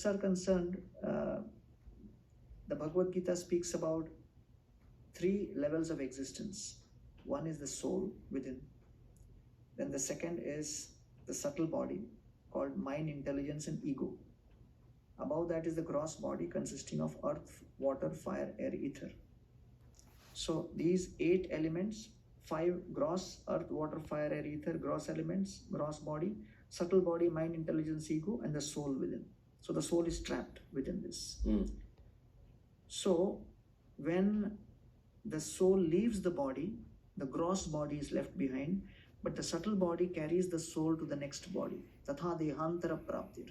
sects are concerned, the Bhagavad Gita speaks about 3 levels of existence. One is the soul within. Then the second is the subtle body called mind, intelligence, and ego. Above that is the gross body consisting of earth, water, fire, air, ether. So these 8 elements, 5 gross, earth, water, fire, air, ether, gross elements, gross body, subtle body, mind, intelligence, ego, and the soul within. So the soul is trapped within this. So when the soul leaves the body, the gross body is left behind, but the subtle body carries the soul to the next body. Tatha dehantara praptir.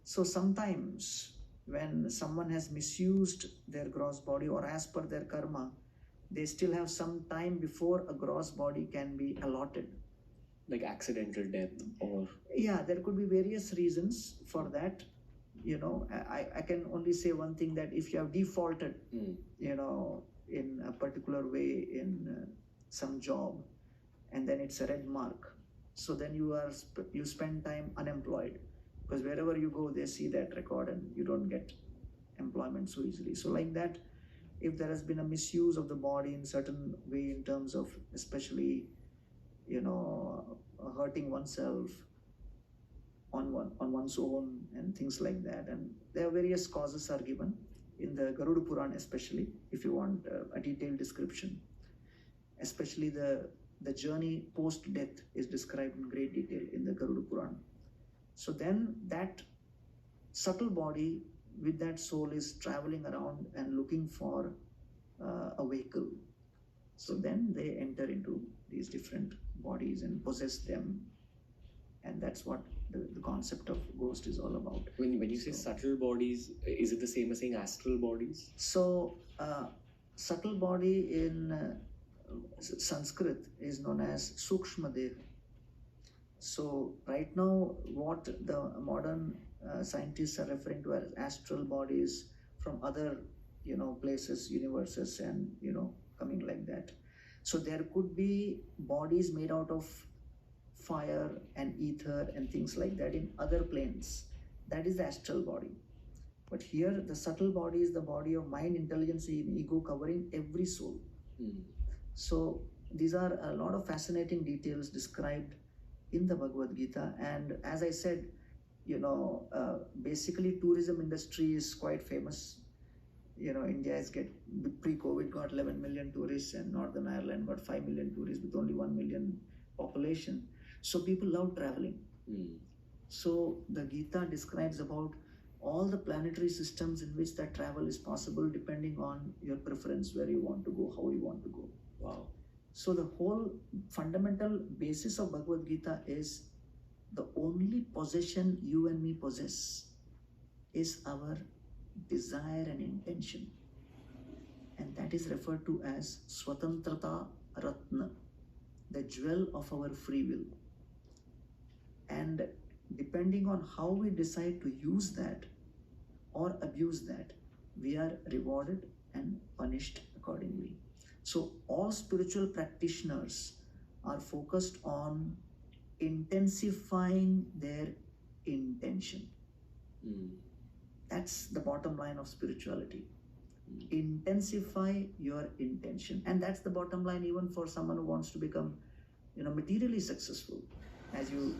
So sometimes when someone has misused their gross body, or as per their karma, they still have some time before a gross body can be allotted. Like accidental death or... Yeah, there could be various reasons for that. You know, I can only say one thing, that if you have defaulted, you know, in a particular way in some job, and then it's a red mark, so then you spend time unemployed, because wherever you go they see that record and you don't get employment so easily. So like that, if there has been a misuse of the body in certain way, in terms of especially, you know, hurting oneself on one's own and things like that, and there are various causes are given in the Garuda Puran, especially if you want a detailed description. Especially the journey post-death is described in great detail in the Garuda Puran. So then that subtle body with that soul is traveling around and looking for a vehicle. So then they enter into these different bodies and possess them, and that's what the concept of ghost is all about. When you say subtle bodies, is it the same as saying astral bodies? So subtle body in Sanskrit is known as Sukshma Deha. So right now what the modern scientists are referring to as astral bodies from other, you know, places, universes, and, you know, coming like that. So there could be bodies made out of fire and ether and things like that in other planes. That is the astral body. But here the subtle body is the body of mind, intelligence, and ego, covering every soul. So these are a lot of fascinating details described in the Bhagavad Gita. And as I said, you know, basically tourism industry is quite famous. You know, India is pre-COVID got 11 million tourists, and Northern Ireland got 5 million tourists with only 1 million population. So people love traveling. So the Gita describes about all the planetary systems in which that travel is possible, depending on your preference, where you want to go, how you want to go. Wow. So the whole fundamental basis of Bhagavad Gita is the only possession you and me possess is our desire and intention. And that is referred to as Swatantrata Ratna, the jewel of our free will. And depending on how we decide to use that or abuse that, we are rewarded and punished accordingly. So all spiritual practitioners are focused on intensifying their intention. That's the bottom line of spirituality. Intensify your intention. And that's the bottom line even for someone who wants to become, you know, materially successful. As you